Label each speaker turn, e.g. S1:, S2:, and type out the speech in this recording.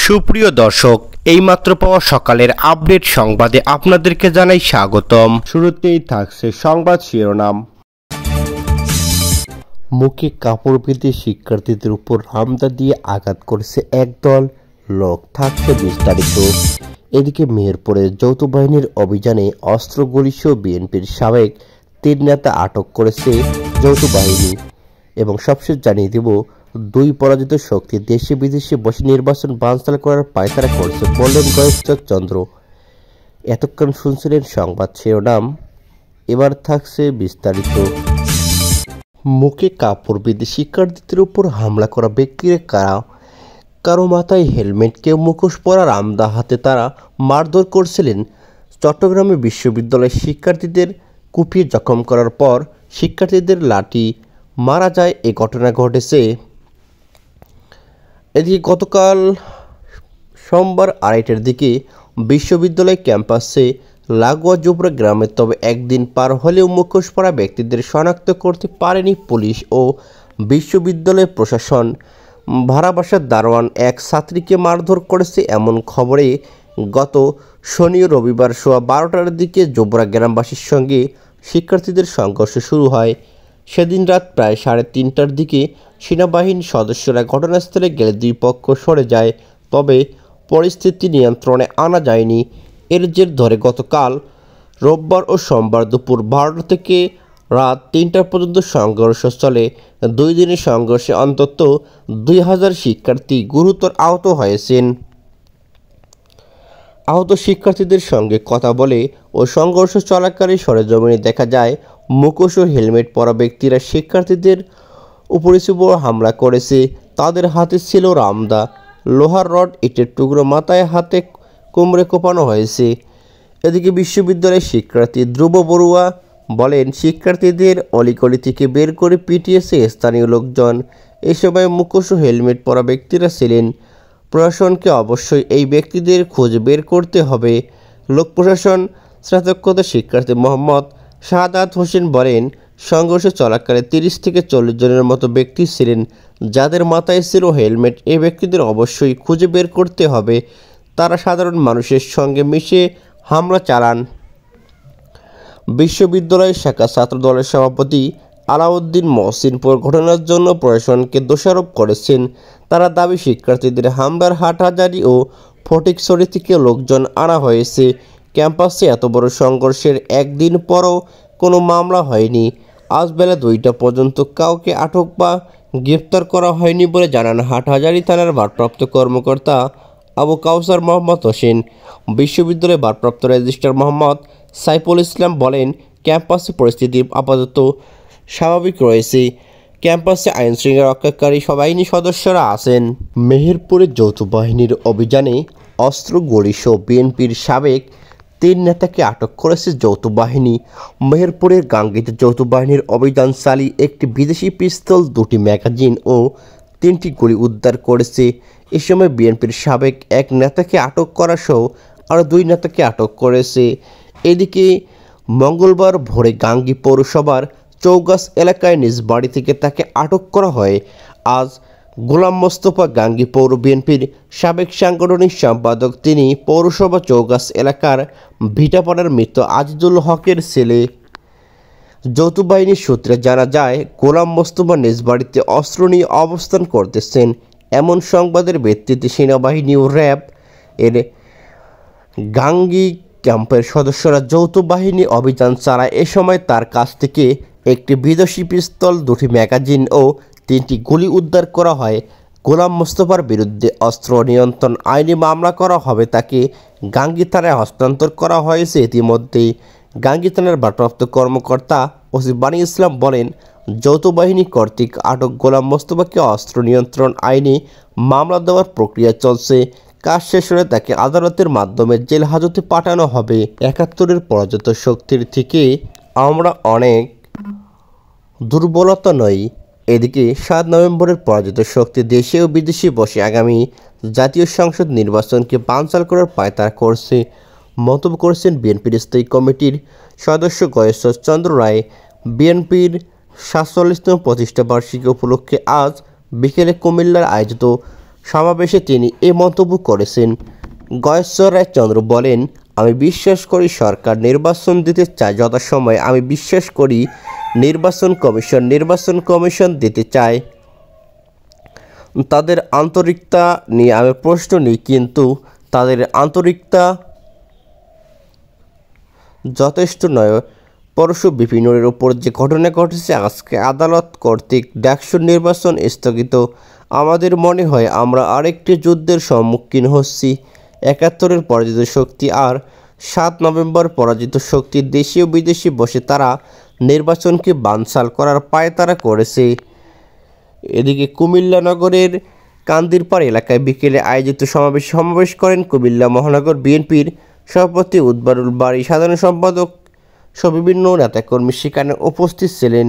S1: সুপ্রিয় দর্শক, এইমাত্র পাওয়া সকালের আপডেট সংবাদে আপনাদেরকে জানাই স্বাগতম। শুরুতেই থাকছে সংবাদ শিরোনাম। মুখে কাপড় বেঁধে শিক্ষার্থীদের উপর হামলা দিয়ে আঘাত করেছে একদল লোক। থাকছে বিস্তারিত। এদিকে মেহেরপুরে যৌথ বাহিনীর অভিযানে অস্ত্র গুলিসহ বিএনপির সাবেক 3 নেতা আটক করেছে যৌথ বাহিনী। এবং সবশেষ জানিয়ে দেব, 2 পরাজিত শক্তি দেশে বিদেশে বসে নির্বাচন বানচাল করার পায়তারা করছে বললেন গয়েশ্বর চন্দ্র। এতক্ষণ শুনছিলেন সংবাদ শিরোনাম, এবার থাকছে বিস্তারিত। মুখে কাপড় বেঁধে শিক্ষার্থীদের উপর হামলা করা ব্যক্তিরা কারা? কারো মাথায় হেলমেট, কেউ মুখোশ পরা রামদা হাতে তারা মারধর করছিলেন। চট্টগ্রামে বিশ্ববিদ্যালয়ের শিক্ষার্থীদের কুপিয়ে জখম করার পর শিক্ষার্থীদের লাঠি মারা যায়, এ ঘটনা ঘটেছে। এদিকে গতকাল সোমবার 2:30টার দিকে বিশ্ববিদ্যালয় ক্যাম্পাসে লাগোয়া জোবরা গ্রামে, তবে একদিন পার হলেও মুখোশ পরা ব্যক্তিদের শনাক্ত করতে পারেনি পুলিশ ও বিশ্ববিদ্যালয় প্রশাসন। ভাড়া বাসার দারোয়ান এক ছাত্রীকে মারধর করেছে এমন খবরে গত শনি ও রবিবার সোয়া 12টার দিকে জোবরা গ্রামবাসীর সঙ্গে শিক্ষার্থীদের সংঘর্ষ শুরু হয়। সেদিন রাত প্রায় 3:30টার দিকে সেনাবাহিনীর সদস্যরা ঘটনাস্থলে গেলে 2 পক্ষ সরে যায়, তবে পরিস্থিতি নিয়ন্ত্রণে আনা যায়নি। এর জের ধরে গতকাল রোববার ও সোমবার দুপুর 12টা থেকে রাত 3টা পর্যন্ত সংঘর্ষ চলে। 2 দিনের সংঘর্ষে অন্তত 2000 শিক্ষার্থী গুরুতর আহত হয়েছেন। আহত শিক্ষার্থীদের সঙ্গে কথা বলে ও সংঘর্ষ চলাকালে সরেজমিনে দেখা যায়, মুখোশ ও হেলমেট পরা ব্যক্তিরা শিক্ষার্থীদের উপরে হামলা করেছে। তাদের হাতে ছিল রামদা, লোহার রড, ইটের টুকরো মাথায় হাতে কোমরে কোপানো হয়েছে। এদিকে বিশ্ববিদ্যালয়ের শিক্ষার্থী ধ্রুব বড়ুয়া বলেন, শিক্ষার্থীদের অলিগলি থেকে বের করে পিটিয়েছে স্থানীয় লোকজন। এ সময় মুখোশ ও হেলমেট পরা ব্যক্তিরা ছিলেন। প্রশাসনকে অবশ্যই এই ব্যক্তিদের খোঁজ বের করতে হবে। লোক প্রশাসন স্নাতকোত্তর শিক্ষার্থী মোহাম্মদ শাহাদাত হোসেন বলেন, সংঘর্ষ চলাকালে 30 থেকে 40 জনের মতো ব্যক্তি ছিলেন, যাদের মাথায় ছিল হেলমেট। এই ব্যক্তিদের অবশ্যই খুঁজে বের করতে হবে। তারা সাধারণ মানুষের সঙ্গে মিশে হামলা চালান। বিশ্ববিদ্যালয়ের শাখা ছাত্র দলের সভাপতি আলাউদ্দিন মহসিনপুর ঘটনার জন্য প্রশাসনকে দোষারোপ করেছেন। তারা দাবি, শিক্ষার্থীদের হামলার হাটহাজারী ও ফটিকছড়ি থেকে লোকজন আনা হয়েছে। ক্যাম্পাসে এত বড় সংঘর্ষের একদিন পরও কোনো মামলা হয়নি। আজ বেলা 2টা পর্যন্ত কাউকে আটক বা গ্রেপ্তার করা হয়নি বলে জানান হাটহাজারী থানার ভারপ্রাপ্ত কর্মকর্তা আবু কাউসার মোহাম্মদ হোসেন। বিশ্ববিদ্যালয়ের ভারপ্রাপ্ত রেজিস্ট্রার মোহাম্মদ সাইফুল ইসলাম বলেন, ক্যাম্পাসে পরিস্থিতি আপাতত স্বাভাবিক রয়েছে। ক্যাম্পাসে আইনশৃঙ্খলা রক্ষাকারী বাহিনী সদস্যরা আছেন। মেহেরপুরে যৌথ বাহিনীর অভিযানে অস্ত্র গুলিসহ বিএনপির সাবেক 3 নেতাকে আটক করেছে যৌথ বাহিনী। মেহেরপুরের গাঙ্গীতে যৌথ বাহিনীর অভিযান চালিয়ে একটি বিদেশি পিস্তল, 2টি ম্যাগাজিন ও 3টি গুলি উদ্ধার করেছে। এ সময় বিএনপির সাবেক 1 নেতাকে আটক করা সহ আরও 2 নেতাকে আটক করেছে। এদিকে মঙ্গলবার ভোরে গাঙ্গী পৌরসভার চৌগাছ এলাকায় নিজ বাড়ি থেকে তাকে আটক করা হয়। আজ গোলাম মোস্তফা গাঙ্গী পৌর বিএনপির সাবেক সাংগঠনিক সম্পাদক। তিনি পৌরসভা চৌগাছ এলাকার ভিটাপাড়ার মৃত আজিজুল হকের ছেলে। যৌথ বাহিনীর সূত্রে জানা যায়, গোলাম মোস্তফা নিজ বাড়িতে অস্ত্র নিয়ে অবস্থান করতেছেন। এমন সংবাদের ভিত্তিতে সেনাবাহিনী ও র্যাব এর গাঙ্গী ক্যাম্পের সদস্যরা যৌথ বাহিনী অভিযান চালায়। এ সময় তার কাছ থেকে একটি বিদেশি পিস্তল, 2টি ম্যাগাজিন ও 3টি গুলি উদ্ধার করা হয়। গোলাম মোস্তফার বিরুদ্ধে অস্ত্র নিয়ন্ত্রণ আইনে মামলা করা হবে। তাকে গাঙ্গী থানায় হস্তান্তর করা হয়েছে। ইতিমধ্যেই গাঙ্গী থানার ভারপ্রাপ্ত কর্মকর্তা ওসি বানী ইসলাম বলেন, যৌথ বাহিনী কর্তৃক আটক গোলাম মোস্তফাকে অস্ত্র নিয়ন্ত্রণ আইনে মামলা দেওয়ার প্রক্রিয়া চলছে। কাজ শেষ হলে তাকে আদালতের মাধ্যমে জেল হাজতে পাঠানো হবে। 71-এর পরাজিত শক্তির থেকে আমরা অনেক দুর্বলতা নই। এদিকে 7 নভেম্বরের পরাজিত শক্তি দেশে ও বিদেশে বসে আগামী জাতীয় সংসদ নির্বাচনকে বানচাল করার পায়তারা করছে। মন্তব্য করেছেন বিএনপির স্থায়ী কমিটির সদস্য গয়েশ্বর চন্দ্র রায়। বিএনপির 47তম প্রতিষ্ঠা বার্ষিকী উপলক্ষে আজ বিকেলে কুমিল্লার আয়োজিত সমাবেশে তিনি এ মন্তব্য করেছেন। গয়েশ্বর রায়চন্দ্র বলেন, আমি বিশ্বাস করি সরকার নির্বাচন দিতে চায় যথাসময়ে। আমি বিশ্বাস করি নির্বাচন কমিশন দিতে চায়। তাদের আন্তরিকতা নিয়ে আমি প্রশ্ন নিই, কিন্তু তাদের আন্তরিকতা যথেষ্ট নয়। পরশু বিপিনের ওপর যে ঘটনা ঘটেছে, আজকে আদালত কর্তৃক ডাকসুর নির্বাচন স্থগিত। আমাদের মনে হয় আমরা আরেকটি যুদ্ধের সম্মুখীন হচ্ছি। ৭১-এর পরাজিত শক্তি আর ৭ নভেম্বর পরাজিত শক্তি দেশীয় বিদেশি বসে তারা নির্বাচনকে বানচাল করার পায়তারা করেছে। এদিকে কুমিল্লা নগরের কান্দিরপাড় এলাকায় বিকেলে আয়োজিত সমাবেশ করেন কুমিল্লা মহানগর বিএনপির সভাপতি উদ্বারুল বারী, সাধারণ সম্পাদক সহ বিভিন্ন নেতাকর্মী সেখানে উপস্থিত ছিলেন।